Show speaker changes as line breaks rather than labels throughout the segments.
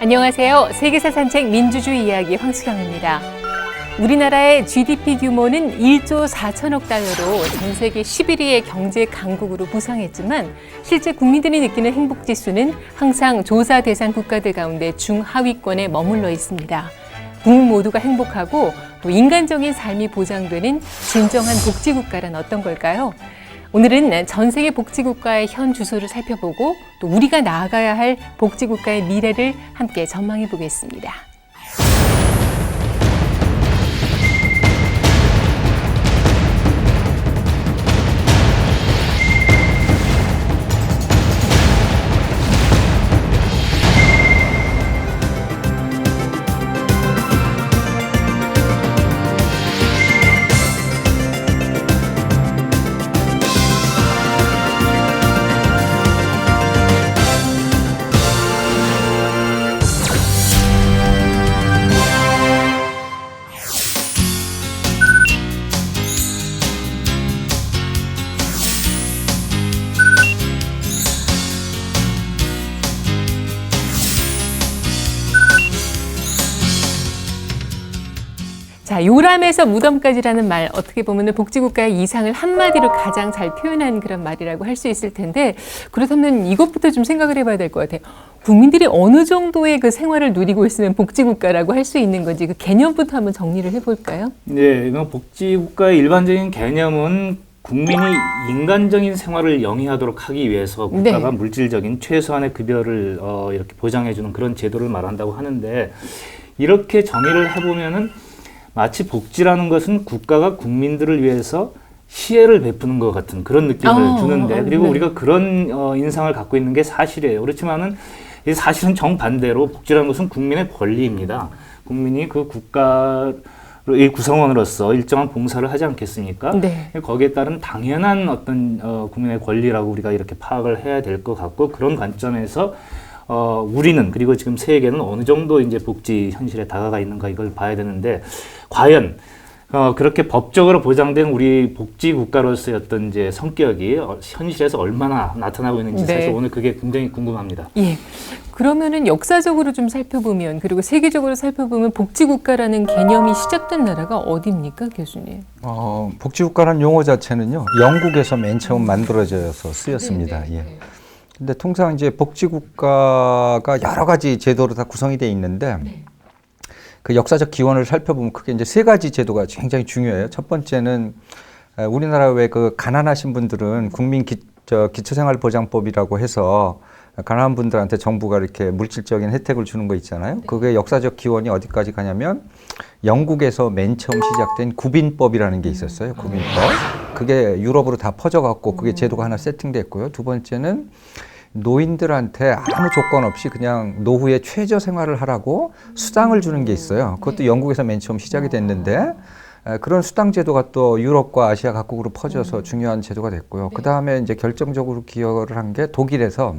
안녕하세요. 세계사 산책 민주주의 이야기 황수경입니다. 우리나라의 GDP 규모는 1조 4천억 달러로 전 세계 11위의 경제 강국으로 부상했지만 실제 국민들이 느끼는 행복지수는 항상 조사 대상 국가들 가운데 중하위권에 머물러 있습니다. 국민 모두가 행복하고 또 인간적인 삶이 보장되는 진정한 복지국가란 어떤 걸까요? 오늘은 전 세계 복지국가의 현 주소를 살펴보고 또 우리가 나아가야 할 복지국가의 미래를 함께 전망해 보겠습니다. 자, 요람에서 무덤까지라는 말, 어떻게 보면 복지국가의 이상을 한마디로 가장 잘 표현한 그런 말이라고 할 수 있을 텐데, 그렇다면 이것부터 좀 생각을 해봐야 될 것 같아요. 국민들이 어느 정도의 그 생활을 누리고 있으면 복지국가라고 할 수 있는 건지 그 개념부터 한번 정리를 해볼까요?
네, 복지국가의 일반적인 개념은 국민이 인간적인 생활을 영위하도록 하기 위해서 국가가
네.
물질적인 최소한의 급여를 이렇게 보장해주는 그런 제도를 말한다고 하는데, 이렇게 정의를 해보면은 마치 복지라는 것은 국가가 국민들을 위해서 시혜를 베푸는 것 같은 그런 느낌을 주는데, 그리고
네.
우리가 그런 인상을 갖고 있는 게 사실이에요. 그렇지만은 사실은 정반대로 복지라는 것은 국민의 권리입니다. 국민이 그 국가의 구성원으로서 일정한 봉사를 하지 않겠습니까?
네.
거기에 따른 당연한 어떤 국민의 권리라고 우리가 이렇게 파악을 해야 될 것 같고, 그런 관점에서 우리는, 그리고 지금 세계는 어느 정도 이제 복지 현실에 다가가 있는가 이걸 봐야 되는데, 과연 그렇게 법적으로 보장된 우리 복지 국가로서의 어떤 이제 성격이 현실에서 얼마나 나타나고 있는지
네.
사실 오늘 그게 굉장히 궁금합니다.
예. 그러면은 역사적으로 좀 살펴보면, 그리고 세계적으로 살펴보면 복지국가라는 개념이 시작된 나라가 어디입니까, 교수님?
복지국가라는 용어 자체는요, 영국에서 맨 처음 만들어져서 쓰였습니다.
네, 네, 네.
예. 근데 통상 이제 복지국가가 여러 가지 제도로 다 구성이 돼 있는데,
네.
그 역사적 기원을 살펴보면 크게 이제 세 가지 제도가 굉장히 중요해요. 첫 번째는 우리나라 왜 그 가난하신 분들은 국민 기초생활보장법이라고 해서 가난한 분들한테 정부가 이렇게 물질적인 혜택을 주는 거 있잖아요. 그게 역사적 기원이 어디까지 가냐면 영국에서 맨 처음 시작된 구빈법이라는 게 있었어요. 구빈법. 그게 유럽으로 다 퍼져갖고 그게 제도가 하나 세팅됐고요. 두 번째는 노인들한테 아무 조건 없이 그냥 노후에 최저 생활을 하라고 수당을 주는 게 있어요. 그것도 영국에서 맨 처음 시작이 됐는데, 그런 수당 제도가 또 유럽과 아시아 각국으로 퍼져서 중요한 제도가 됐고요. 그 다음에 이제 결정적으로 기여를 한 게 독일에서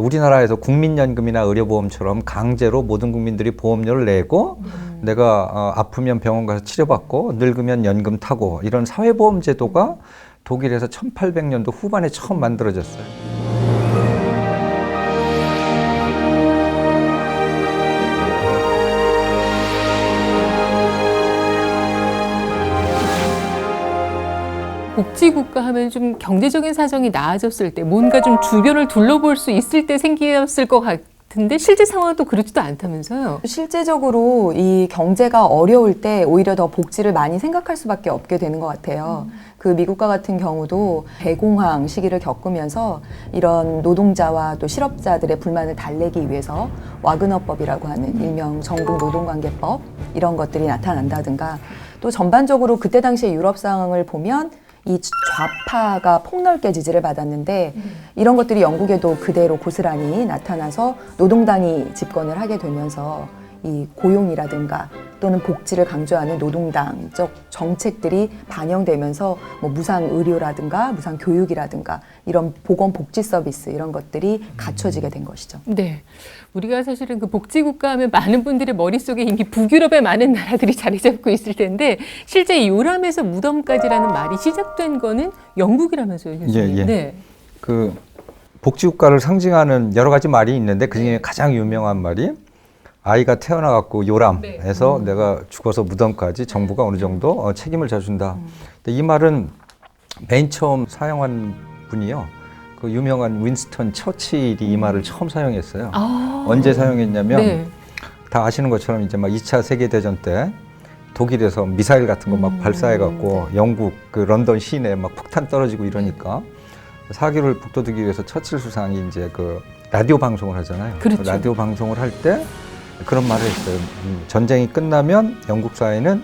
우리나라에서 국민연금이나 의료보험처럼 강제로 모든 국민들이 보험료를 내고 내가 아프면 병원 가서 치료받고 늙으면 연금 타고 이런 사회보험 제도가 독일에서 1800년도 후반에 처음 만들어졌어요.
복지국가 하면 좀 경제적인 사정이 나아졌을 때, 뭔가 좀 주변을 둘러볼 수 있을 때 생겼을 것 같은데 실제 상황은 또 그렇지도 않다면서요?
실제적으로 이 경제가 어려울 때 오히려 더 복지를 많이 생각할 수밖에 없게 되는 것 같아요. 그 미국과 같은 경우도 대공황 시기를 겪으면서 이런 노동자와 또 실업자들의 불만을 달래기 위해서 와그너법이라고 하는 일명 정국 노동관계법, 이런 것들이 나타난다든가, 또 전반적으로 그때 당시의 유럽 상황을 보면 이 좌파가 폭넓게 지지를 받았는데, 이런 것들이 영국에도 그대로 고스란히 나타나서 노동당이 집권을 하게 되면서 이 고용이라든가 또는 복지를 강조하는 노동당적 정책들이 반영되면서 뭐 무상 의료라든가 무상 교육이라든가 이런 보건 복지 서비스 이런 것들이 갖춰지게 된 것이죠.
네. 우리가 사실은 그 복지국가 하면 많은 분들의 머릿속에 이미 북유럽의 많은 나라들이 자리 잡고 있을 텐데, 실제 요람에서 무덤까지라는 말이 시작된 거는 영국이라면서요, 교수님.
예, 예.
네.
그 복지국가를 상징하는 여러 가지 말이 있는데 그중에 가장 유명한 말이 아이가 태어나갖고 요람해서 내가 죽어서 무덤까지 정부가 어느 정도 책임을 져준다. 근데 이 말은 맨 처음 사용한 분이요. 그 유명한 윈스턴 처칠이 이 말을 처음 사용했어요. 언제 사용했냐면
네.
다 아시는 것처럼 이제 막 2차 세계대전 때 독일에서 미사일 같은 거 막 발사해갖고 영국 그 런던 시내에 막 폭탄 떨어지고 이러니까 사기를 북돋우기 위해서 처칠 수상이 이제 그 라디오 방송을 하잖아요.
그렇죠.
라디오 방송을 할 때 그런 말을 했어요. 전쟁이 끝나면 영국 사회는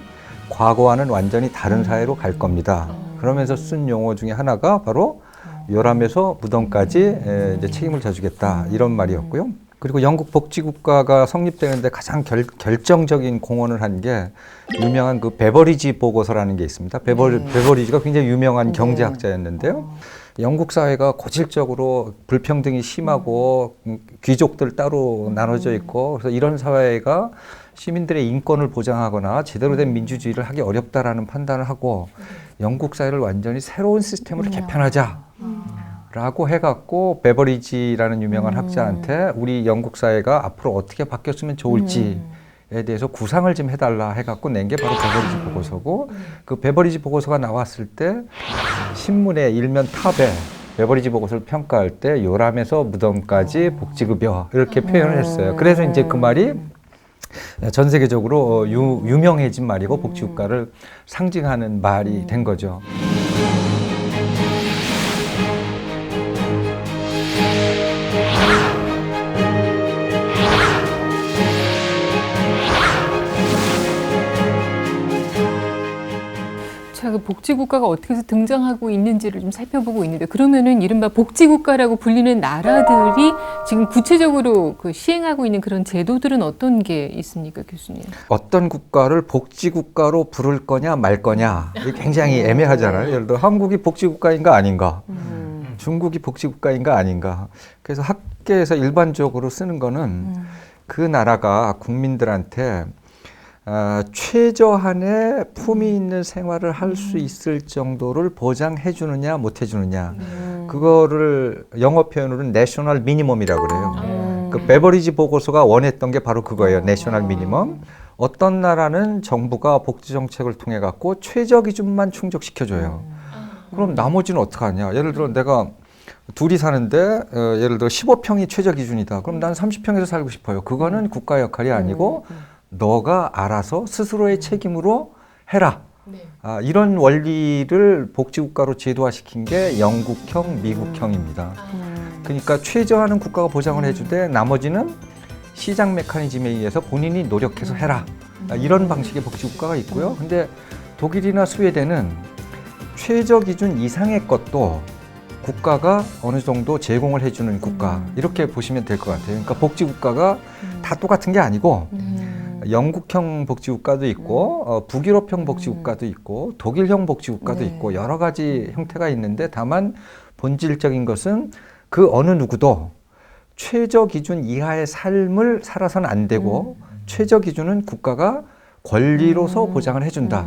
과거와는 완전히 다른 사회로 갈 겁니다. 그러면서 쓴 용어 중에 하나가 바로 요람에서 무덤까지 이제 책임을 져주겠다 이런 말이었고요. 그리고 영국 복지국가가 성립되는데 가장 결정적인 공헌을 한 게 유명한 그 베버리지 보고서라는 게 있습니다. 베버리지가 굉장히 유명한 경제학자였는데요. 영국 사회가 고질적으로 불평등이 심하고 귀족들 따로 나눠져 있고 그래서 이런 사회가 시민들의 인권을 보장하거나 제대로 된 민주주의를 하기 어렵다라는 판단을 하고 영국 사회를 완전히 새로운 시스템으로 개편하자. 라고 해갖고 베버리지라는 유명한 학자한테 우리 영국 사회가 앞으로 어떻게 바뀌었으면 좋을지에 대해서 구상을 좀 해달라 해갖고 낸 게 바로 베버리지 보고서고 그 베버리지 보고서가 나왔을 때 신문의 일면 탑에 베버리지 보고서를 평가할 때 요람에서 무덤까지 복지급여 이렇게 표현을 했어요. 그래서 이제 그 말이 전 세계적으로 유명해진 말이고 복지국가를 상징하는 말이 된 거죠.
자, 그 복지국가가 어떻게 해서 등장하고 있는지를 좀 살펴보고 있는데 그러면은 이른바 복지국가라고 불리는 나라들이 지금 구체적으로 그 시행하고 있는 그런 제도들은 어떤 게 있습니까, 교수님?
어떤 국가를 복지국가로 부를 거냐 말 거냐 이게 굉장히 애매하잖아요. 예를 들어 한국이 복지국가인가 아닌가, 중국이 복지국가인가 아닌가. 그래서 학계에서 일반적으로 쓰는 거는 그 나라가 국민들한테 최저한의 품위 있는 생활을 할 수 있을 정도를 보장해 주느냐 못 해주느냐 그거를 영어 표현으로는 내셔널 미니멈이라고 그래요. 그 베버리지 보고서가 원했던 게 바로 그거예요. 내셔널 미니멈. 어떤 나라는 정부가 복지 정책을 통해 갖고 최저 기준만 충족시켜줘요. 그럼 나머지는 어떡하냐. 예를 들어 내가 둘이 사는데 예를 들어 15평이 최저 기준이다. 그럼 난 30평에서 살고 싶어요. 그거는 국가 역할이 아니고 너가 알아서 스스로의 책임으로 해라. 이런 원리를 복지국가로 제도화시킨 게 영국형, 미국형입니다. 그러니까 최저한은 국가가 보장을 해주되 나머지는 시장 메커니즘에 의해서 본인이 노력해서 해라. 이런 방식의 복지국가가 있고요. 근데 독일이나 스웨덴은 최저 기준 이상의 것도 국가가 어느 정도 제공을 해주는 국가 이렇게 보시면 될 것 같아요. 그러니까 복지국가가 다 똑같은 게 아니고 영국형 복지국가도 있고 북유럽형 복지국가도 있고 독일형 복지국가도 있고 여러 가지 형태가 있는데 다만 본질적인 것은 그 어느 누구도 최저 기준 이하의 삶을 살아서는 안 되고 최저 기준은 국가가 권리로서 보장을 해준다.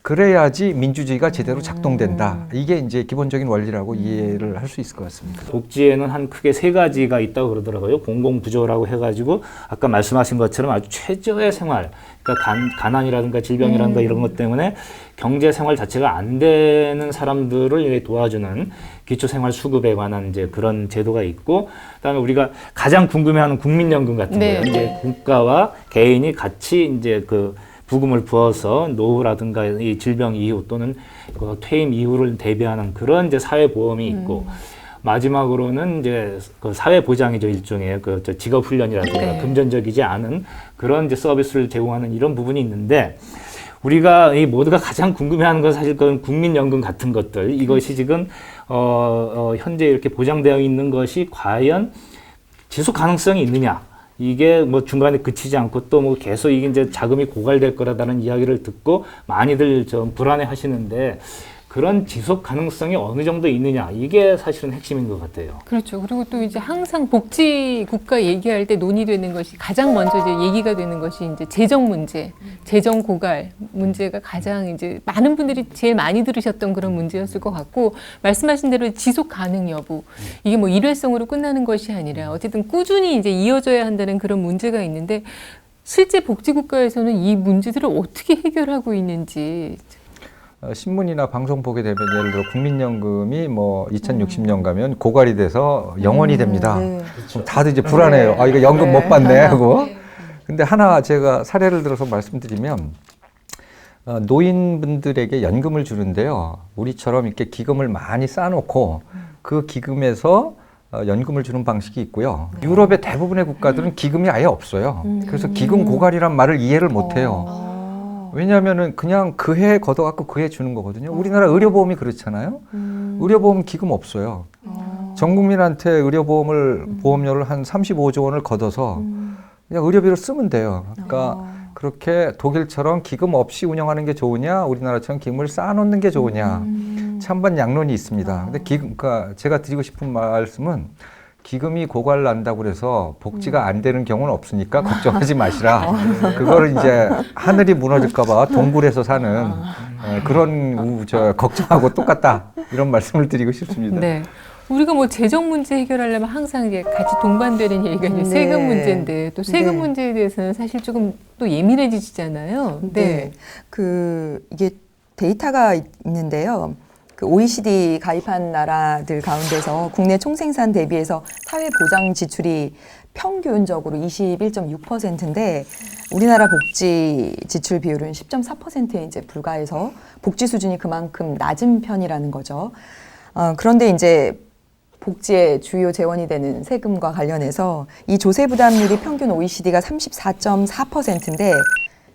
그래야지 민주주의가 제대로 작동된다. 이게 이제 기본적인 원리라고 이해를 할 수 있을 것 같습니다.
복지에는 한 크게 세 가지가 있다고 그러더라고요. 공공부조라고 해가지고 아까 말씀하신 것처럼 아주 최저의 생활, 그러니까 가난이라든가 질병이라든가 이런 것 때문에 경제 생활 자체가 안 되는 사람들을 도와주는 기초생활 수급에 관한 이제 그런 제도가 있고, 그다음에 우리가 가장 궁금해하는 국민연금 같은 거예요. 이제 국가와 개인이 같이 이제 그 부금을 부어서 노후라든가 이 질병 이후 또는 그 퇴임 이후를 대비하는 그런 이제 사회보험이 있고, 마지막으로는 이제 그 사회보장이죠. 일종의 그 직업훈련이라든가 금전적이지 않은 그런 이제 서비스를 제공하는 이런 부분이 있는데, 우리가 이 모두가 가장 궁금해하는 건 사실 그런 국민연금 같은 것들, 이것이 지금 현재 이렇게 보장되어 있는 것이 과연 지속 가능성이 있느냐? 이게 뭐 중간에 그치지 않고 또 뭐 계속 이게 이제 자금이 고갈될 거라다는 이야기를 듣고 많이들 좀 불안해 하시는데, 그런 지속 가능성이 어느 정도 있느냐 이게 사실은 핵심인 것 같아요.
그렇죠. 그리고 또 이제 항상 복지 국가 얘기할 때 논의되는 것이 가장 먼저 이제 얘기가 되는 것이 이제 재정 문제, 재정 고갈 문제가 가장 이제 많은 분들이 제일 많이 들으셨던 그런 문제였을 것 같고 말씀하신 대로 지속 가능 여부 이게 뭐 일회성으로 끝나는 것이 아니라 어쨌든 꾸준히 이제 이어져야 한다는 그런 문제가 있는데 실제 복지 국가에서는 이 문제들을 어떻게 해결하고 있는지.
신문이나 방송 보게 되면 예를 들어 국민연금이 뭐 2060년 가면 고갈이 돼서 영원이 됩니다.
네.
그럼 다들 이제 불안해요. 아, 이거 연금 못 받네 하고. 근데 하나 제가 사례를 들어서 말씀드리면 노인분들에게 연금을 주는데요. 우리처럼 이렇게 기금을 많이 쌓아놓고 그 기금에서 연금을 주는 방식이 있고요. 유럽의 대부분의 국가들은 기금이 아예 없어요. 그래서 기금 고갈이란 말을 이해를 못해요. 왜냐하면은 그냥 그 해 걷어갖고 그 해 주는 거거든요. 우리나라 의료보험이 그렇잖아요. 의료보험 기금 없어요. 전 국민한테 의료보험을 보험료를 한 35조 원을 걷어서 그냥 의료비로 쓰면 돼요. 그러니까 그렇게 독일처럼 기금 없이 운영하는 게 좋으냐, 우리나라처럼 기금을 쌓아놓는 게 좋으냐, 찬반 양론이 있습니다. 근데 그러니까 제가 드리고 싶은 말씀은 기금이 고갈 난다고 그래서 복지가 안 되는 경우는 없으니까 걱정하지 마시라. 그거를 이제 하늘이 무너질까봐 동굴에서 사는 그런 걱정하고 똑같다. 이런 말씀을 드리고 싶습니다.
네. 우리가 뭐 재정 문제 해결하려면 항상 이제 같이 동반되는 얘기가 이제 세금 문제인데 또 세금 문제에 대해서는 사실 조금 또 예민해지시잖아요. 네.
이게 데이터가 있는데요. 그 OECD 가입한 나라들 가운데서 국내 총생산 대비해서 사회보장 지출이 평균적으로 21.6%인데 우리나라 복지 지출 비율은 10.4%에 이제 불과해서 복지 수준이 그만큼 낮은 편이라는 거죠. 그런데 이제 복지의 주요 재원이 되는 세금과 관련해서 이 조세 부담률이 평균 OECD가 34.4%인데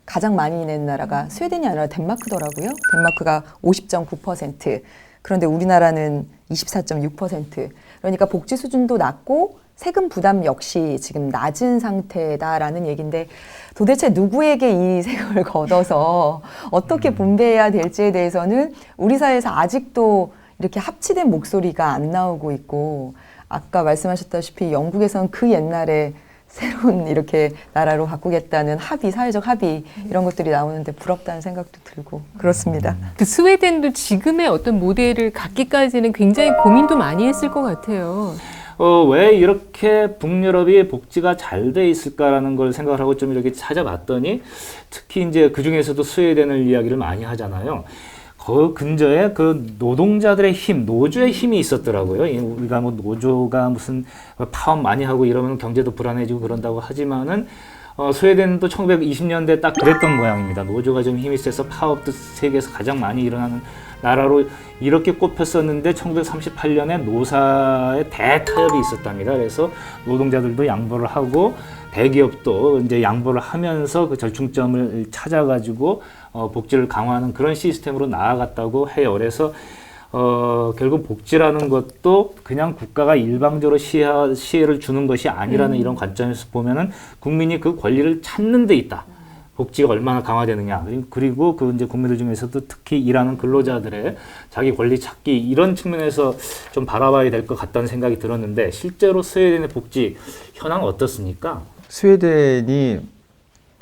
가장 많이 낸 나라가 스웨덴이 아니라 덴마크더라고요. 덴마크가 50.9%. 그런데 우리나라는 24.6%. 그러니까 복지 수준도 낮고 세금 부담 역시 지금 낮은 상태다라는 얘기인데 도대체 누구에게 이 세금을 걷어서 어떻게 분배해야 될지에 대해서는 우리 사회에서 아직도 이렇게 합치된 목소리가 안 나오고 있고 아까 말씀하셨다시피 영국에서는 그 옛날에 새로운 이렇게 나라로 바꾸겠다는 합의, 사회적 합의 이런 것들이 나오는데 부럽다는 생각도 들고 그렇습니다.
그 스웨덴도 지금의 어떤 모델을 갖기까지는 굉장히 고민도 많이 했을 것 같아요.
왜 이렇게 북유럽이 복지가 잘 돼 있을까라는 걸 생각을 하고 좀 이렇게 찾아봤더니 특히 이제 그 중에서도 스웨덴을 이야기를 많이 하잖아요. 그 근저에 그 노동자들의 힘, 노조의 힘이 있었더라고요. 우리가 뭐 노조가 무슨 파업 많이 하고 이러면 경제도 불안해지고 그런다고 하지만은 스웨덴도 1920년대 딱 그랬던 모양입니다. 노조가 좀 힘이 세서 파업도 세계에서 가장 많이 일어나는 나라로 이렇게 꼽혔었는데 1938년에 노사의 대타협이 있었답니다. 그래서 노동자들도 양보를 하고 대기업도 이제 양보를 하면서 그 절충점을 찾아가지고 복지를 강화하는 그런 시스템으로 나아갔다고 해요. 그래서 결국 복지라는 것도 그냥 국가가 일방적으로 시혜를 주는 것이 아니라는 이런 관점에서 보면은 국민이 그 권리를 찾는 데 있다. 복지가 얼마나 강화되느냐. 그리고 그 이제 국민들 중에서도 특히 일하는 근로자들의 자기 권리 찾기 이런 측면에서 좀 바라봐야 될 것 같다는 생각이 들었는데 실제로 스웨덴의 복지 현황은 어떻습니까?
스웨덴이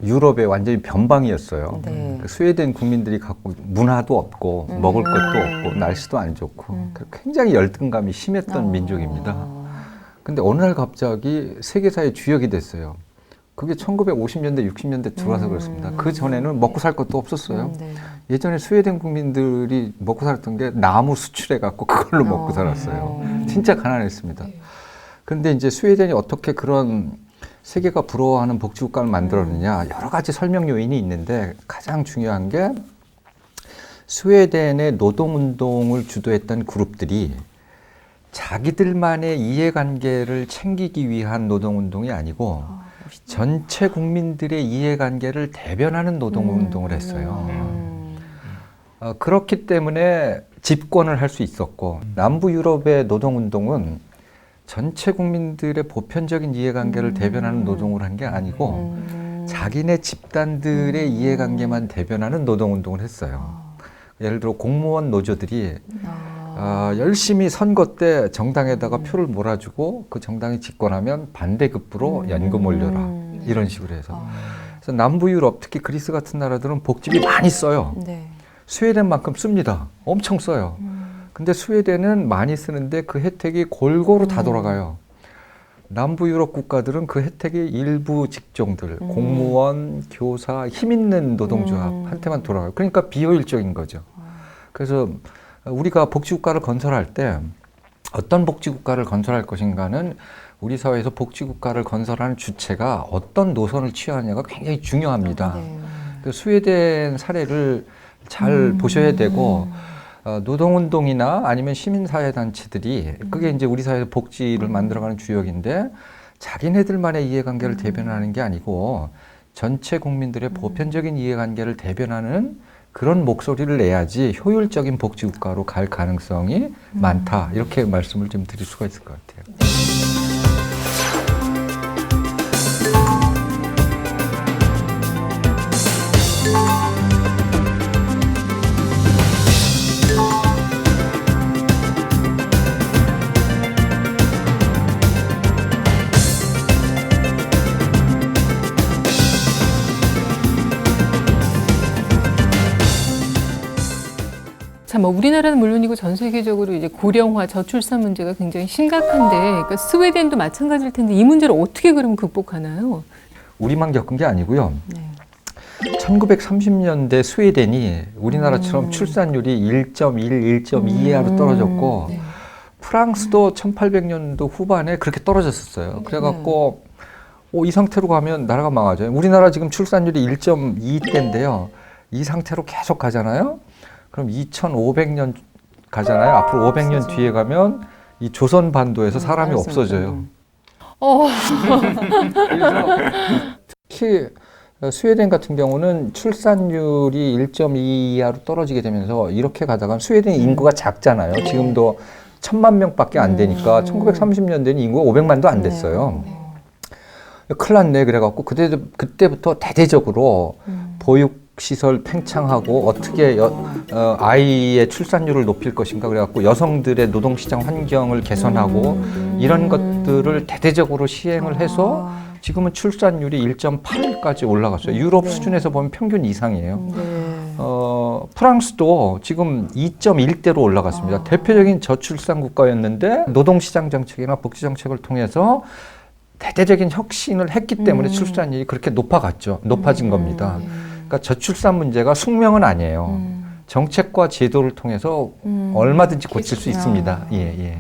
유럽의 완전히 변방이었어요.
네.
스웨덴 국민들이 갖고 문화도 없고 먹을 것도 없고 날씨도 안 좋고 굉장히 열등감이 심했던 민족입니다. 근데 어느 날 갑자기 세계사의 주역이 됐어요. 그게 1950년대, 60년대 들어와서 그렇습니다. 그 전에는 먹고 살 것도 없었어요.
네.
예전에 스웨덴 국민들이 먹고 살았던 게 나무 수출해갖고 그걸로 먹고 살았어요. 진짜 가난했습니다. 근데 이제 스웨덴이 어떻게 그런 세계가 부러워하는 복지국가를 만들었느냐 여러 가지 설명 요인이 있는데 가장 중요한 게 스웨덴의 노동운동을 주도했던 그룹들이 자기들만의 이해관계를 챙기기 위한 노동운동이 아니고 전체 국민들의 이해관계를 대변하는 노동운동을 했어요. 그렇기 때문에 집권을 할 수 있었고 남부 유럽의 노동운동은 전체 국민들의 보편적인 이해관계를 대변하는 노동을 한 게 아니고 자기네 집단들의 이해관계만 대변하는 노동운동을 했어요. 예를 들어 공무원 노조들이 열심히 선거 때 정당에다가 표를 몰아주고 그 정당이 집권하면 반대급부로 연금 올려라 이런 식으로 해서 그래서 남부 유럽 특히 그리스 같은 나라들은 복지비 많이 써요.
네.
스웨덴만큼 씁니다. 엄청 써요. 근데 스웨덴은 많이 쓰는데 그 혜택이 골고루 다 돌아가요. 남부 유럽 국가들은 그 혜택이 일부 직종들, 공무원, 교사, 힘 있는 노동조합한테만 돌아가요. 그러니까 비효율적인 거죠. 그래서 우리가 복지국가를 건설할 때 어떤 복지국가를 건설할 것인가는 우리 사회에서 복지국가를 건설하는 주체가 어떤 노선을 취하느냐가 굉장히 중요합니다.
네.
그 스웨덴 사례를 잘 보셔야 되고 노동운동이나 아니면 시민사회단체들이 그게 이제 우리 사회에서 복지를 만들어가는 주역인데 자기네들만의 이해관계를 대변하는 게 아니고 전체 국민들의 보편적인 이해관계를 대변하는 그런 목소리를 내야지 효율적인 복지국가로 갈 가능성이 많다. 이렇게 말씀을 좀 드릴 수가 있을 것 같아요.
자, 뭐 우리나라는 물론이고 전 세계적으로 이제 고령화, 저출산 문제가 굉장히 심각한데, 그러니까 스웨덴도 마찬가지일 텐데 이 문제를 어떻게 그럼 극복하나요?
우리만 겪은 게 아니고요.
네.
1930년대 스웨덴이 우리나라처럼 출산율이 1.1, 1.2하로 떨어졌고
네.
프랑스도 1800년도 후반에 그렇게 떨어졌었어요. 그래갖고 이 상태로 가면 나라가 망하죠. 우리나라 지금 출산율이 1.2대인데요. 이 상태로 계속 가잖아요. 그럼 2500년 가잖아요. 앞으로 500년 뒤에 가면 이 조선 반도에서 사람이 없어져요. 그래서 특히 스웨덴 같은 경우는 출산율이 1.2 이하로 떨어지게 되면서 이렇게 가다가 스웨덴 인구가 작잖아요. 지금도 1000만 명밖에 안 되니까 1930년대는 인구가 500만도 안 됐어요. 큰일 났네. 그래갖고 그때부터 대대적으로 보육시설 팽창하고 어떻게 아이의 출산율을 높일 것인가 그래갖고 여성들의 노동시장 환경을 개선하고 이런 것들을 대대적으로 시행을 해서 지금은 출산율이 1.8까지 올라갔어요. 유럽 수준에서 보면 평균 이상이에요. 프랑스도 지금 2.1대로 올라갔습니다. 대표적인 저출산 국가였는데 노동시장 정책이나 복지정책을 통해서 대대적인 혁신을 했기 때문에 출산율이 그렇게 높아진 겁니다. 그러니까 저출산 문제가 숙명은 아니에요. 정책과 제도를 통해서 얼마든지 고칠 수 있습니다. 예.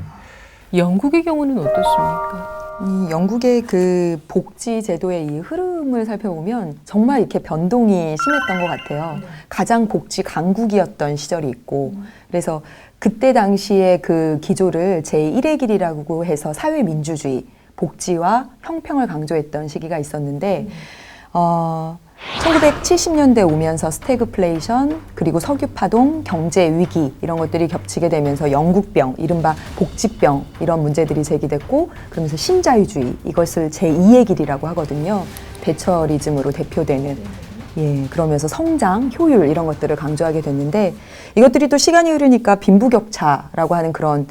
영국의 경우는 어떻습니까?
이 영국의 그 복지 제도의 이 흐름을 살펴보면 정말 이렇게 변동이 심했던 것 같아요. 가장 복지 강국이었던 시절이 있고, 그래서 그때 당시에 그 기조를 제1의 길이라고 해서 사회민주주의, 복지와 형평을 강조했던 시기가 있었는데, 1970년대 오면서 스태그플레이션, 그리고 석유파동, 경제 위기 이런 것들이 겹치게 되면서 영국병, 이른바 복지병 이런 문제들이 제기됐고, 그러면서 신자유주의, 이것을 제2의 길이라고 하거든요. 대처리즘으로 대표되는. 예, 그러면서 성장, 효율 이런 것들을 강조하게 됐는데, 이것들이 또 시간이 흐르니까 빈부격차라고 하는 그런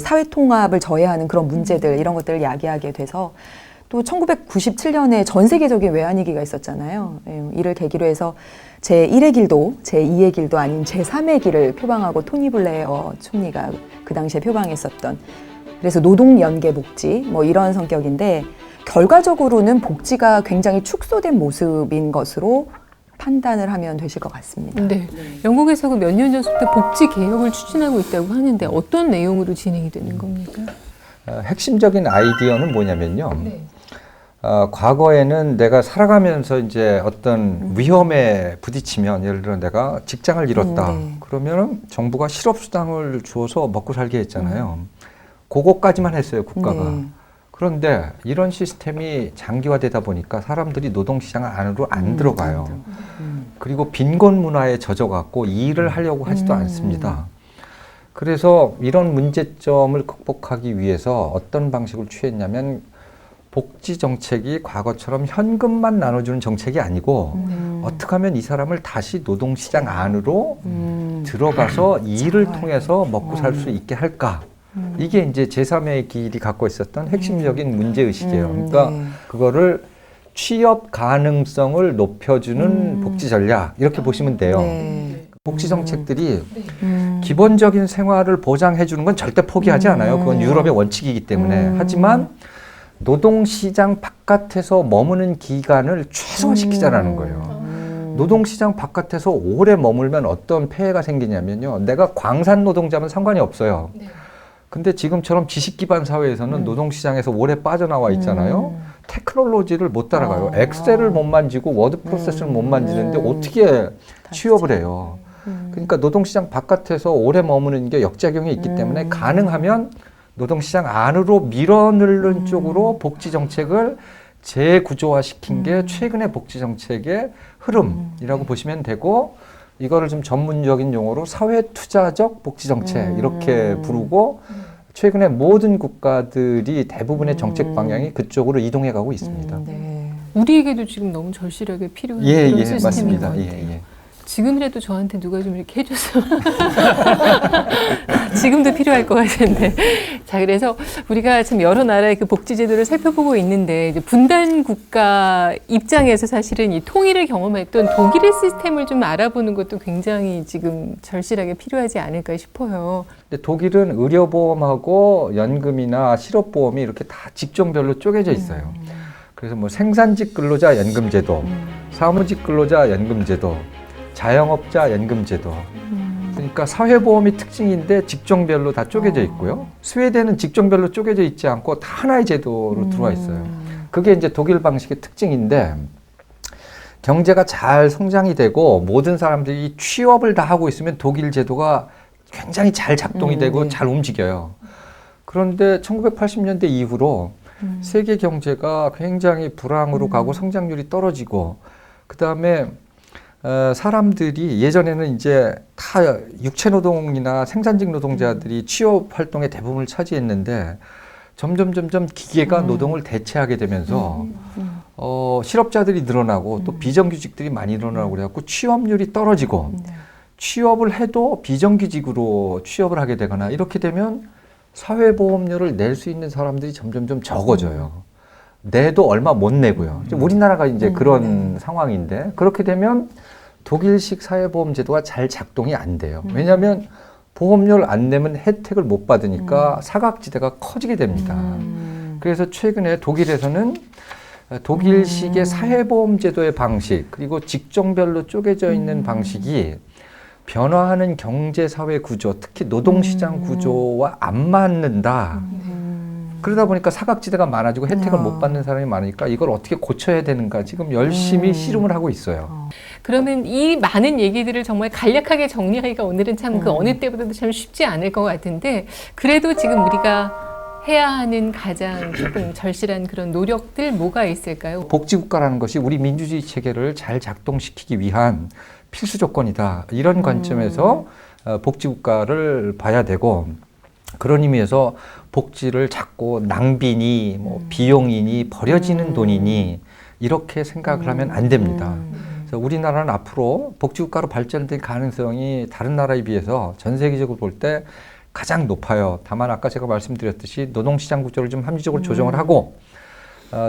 사회 통합을 저해하는 그런 문제들 이런 것들을 야기하게 돼서 또 1997년에 전 세계적인 외환위기가 있었잖아요. 이를 계기로 해서 제1의 길도 제2의 길도 아닌 제3의 길을 표방하고 토니 블레어 총리가 그 당시에 표방했었던, 그래서 노동연계 복지 뭐 이런 성격인데, 결과적으로는 복지가 굉장히 축소된 모습인 것으로 판단을 하면 되실 것 같습니다.
네. 영국에서 그 몇 년 전부터 복지 개혁을 추진하고 있다고 하는데 어떤 내용으로 진행이 되는 겁니까?
핵심적인 아이디어는 뭐냐면요. 과거에는 내가 살아가면서 이제 어떤 위험에 부딪히면, 예를 들어 내가 직장을 잃었다. 그러면 정부가 실업수당을 주어서 먹고 살게 했잖아요. 그거까지만 했어요, 국가가. 그런데 이런 시스템이 장기화되다 보니까 사람들이 노동시장 안으로 안 들어가요. 그리고 빈곤 문화에 젖어갖고 일을 하려고 하지도 않습니다. 그래서 이런 문제점을 극복하기 위해서 어떤 방식을 취했냐면, 복지 정책이 과거처럼 현금만 나눠주는 정책이 아니고 어떻게 하면 이 사람을 다시 노동시장 안으로 들어가서 일을 통해서 먹고 살 수 있게 할까? 이게 이제 제3의 길이 갖고 있었던 핵심적인 문제의식이에요. 그러니까 그거를 취업 가능성을 높여주는 복지 전략 이렇게 보시면 돼요. 복지 정책들이 기본적인 생활을 보장해 주는 건 절대 포기하지 않아요. 그건 유럽의 원칙이기 때문에. 하지만 노동시장 바깥에서 머무는 기간을 최소화시키자라는 거예요. 노동시장 바깥에서 오래 머물면 어떤 폐해가 생기냐면요. 내가 광산 노동자면 상관이 없어요. 근데 지금처럼 지식 기반 사회에서는 노동시장에서 오래 빠져나와 있잖아요. 테크놀로지를 못 따라가요. 엑셀을 못 만지고 워드 프로세스를 못 만지는데 어떻게 취업을 해요. 그러니까 노동시장 바깥에서 오래 머무는 게 역작용이 있기 때문에 가능하면 노동시장 안으로 밀어넣는 쪽으로 복지 정책을 재구조화시킨 게 최근의 복지 정책의 흐름이라고 보시면 되고, 이거를 좀 전문적인 용어로 사회투자적 복지 정책 이렇게 부르고, 최근에 모든 국가들이 대부분의 정책 방향이 그쪽으로 이동해 가고 있습니다.
우리에게도 지금 너무 절실하게 필요한 그런 시스템인
맞습니다.
것 같아요. 지금이라도 저한테 누가 좀 이렇게 해줘서 지금도 필요할 것 같은데. 자, 그래서 우리가 지금 여러 나라의 그 복지 제도를 살펴보고 있는데, 이제 분단 국가 입장에서 사실은 이 통일을 경험했던 독일의 시스템을 좀 알아보는 것도 굉장히 지금 절실하게 필요하지 않을까 싶어요.
근데 독일은 의료보험하고 연금이나 실업보험이 이렇게 다 직종별로 쪼개져 있어요. 그래서 뭐 생산직 근로자 연금제도, 사무직 근로자 연금제도, 자영업자 연금제도. 그러니까 사회보험이 특징인데 직종별로 다 쪼개져 있고요. 스웨덴은 직종별로 쪼개져 있지 않고 다 하나의 제도로 들어와 있어요. 그게 이제 독일 방식의 특징인데, 경제가 잘 성장이 되고 모든 사람들이 취업을 다 하고 있으면 독일 제도가 굉장히 잘 작동이 되고 잘 움직여요. 그런데 1980년대 이후로 세계 경제가 굉장히 불황으로 가고 성장률이 떨어지고, 그 다음에 사람들이 예전에는 이제 다 육체노동이나 생산직 노동자들이 취업 활동의 대부분을 차지했는데, 점점 기계가 노동을 대체하게 되면서 실업자들이 늘어나고 또 비정규직들이 많이 늘어나고 그래갖고 취업률이 떨어지고, 취업을 해도 비정규직으로 취업을 하게 되거나 이렇게 되면 사회보험료를 낼 수 있는 사람들이 점점 적어져요. 내도 얼마 못 내고요. 우리나라가 이제 그런 상황인데, 그렇게 되면 독일식 사회보험 제도가 잘 작동이 안 돼요. 왜냐하면 보험료를 안 내면 혜택을 못 받으니까 사각지대가 커지게 됩니다. 그래서 최근에 독일에서는 독일식의 사회보험 제도의 방식, 그리고 직종별로 쪼개져 있는 방식이 변화하는 경제사회 구조, 특히 노동시장 구조와 안 맞는다. 그러다 보니까 사각지대가 많아지고 혜택을 못 받는 사람이 많으니까 이걸 어떻게 고쳐야 되는가 지금 열심히 씨름을 하고 있어요.
그러면 이 많은 얘기들을 정말 간략하게 정리하기가 오늘은 참 그 어느 때보다도 참 쉽지 않을 것 같은데, 그래도 지금 우리가 해야 하는 가장 조금 절실한 그런 노력들 뭐가 있을까요?
복지국가라는 것이 우리 민주주의 체계를 잘 작동시키기 위한 필수 조건이다. 이런 관점에서 복지국가를 봐야 되고, 그런 의미에서 복지를 자꾸 낭비니 뭐 비용이니 버려지는 돈이니 이렇게 생각을 하면 안 됩니다. 그래서 우리나라는 앞으로 복지국가로 발전될 가능성이 다른 나라에 비해서 전 세계적으로 볼 때 가장 높아요. 다만 아까 제가 말씀드렸듯이 노동시장 구조를 좀 합리적으로 조정을 하고,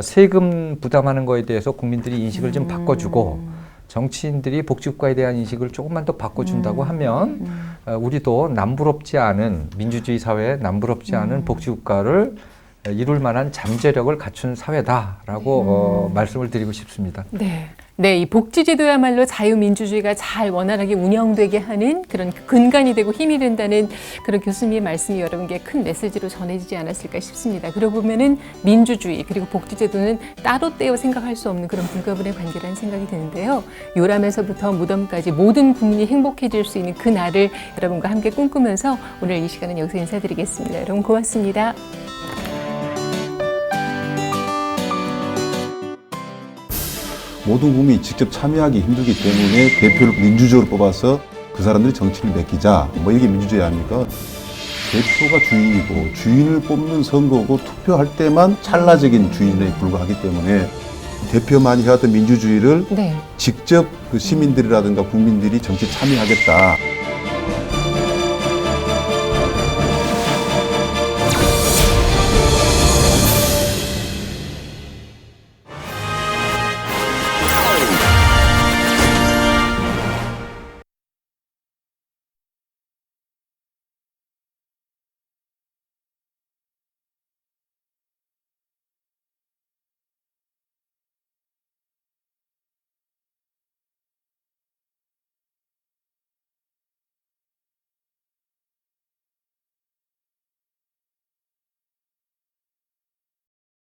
세금 부담하는 거에 대해서 국민들이 인식을 좀 바꿔주고, 정치인들이 복지국가에 대한 인식을 조금만 더 바꿔준다고 하면 우리도 남부럽지 않은 민주주의 사회에 남부럽지 않은 복지국가를 이룰 만한 잠재력을 갖춘 사회다라고 말씀을 드리고 싶습니다.
네, 이 복지제도야말로 자유민주주의가 잘 원활하게 운영되게 하는 그런 근간이 되고 힘이 된다는 그런 교수님의 말씀이 여러분께 큰 메시지로 전해지지 않았을까 싶습니다. 그러고 보면은 민주주의 그리고 복지제도는 따로 떼어 생각할 수 없는 그런 불가분의 관계라는 생각이 드는데요. 요람에서부터 무덤까지 모든 국민이 행복해질 수 있는 그 날을 여러분과 함께 꿈꾸면서 오늘 이 시간은 여기서 인사드리겠습니다. 여러분 고맙습니다.
모든 국민이 직접 참여하기 힘들기 때문에 대표를 민주적으로 뽑아서 그 사람들이 정치를 맡기자. 뭐 이게 민주주의 아닙니까? 대표가 주인이고 주인을 뽑는 선거고 투표할 때만 찰나적인 주인에 불과하기 때문에 대표만이 해왔던 민주주의를
네.
직접 그 시민들이라든가 국민들이 정치 참여하겠다.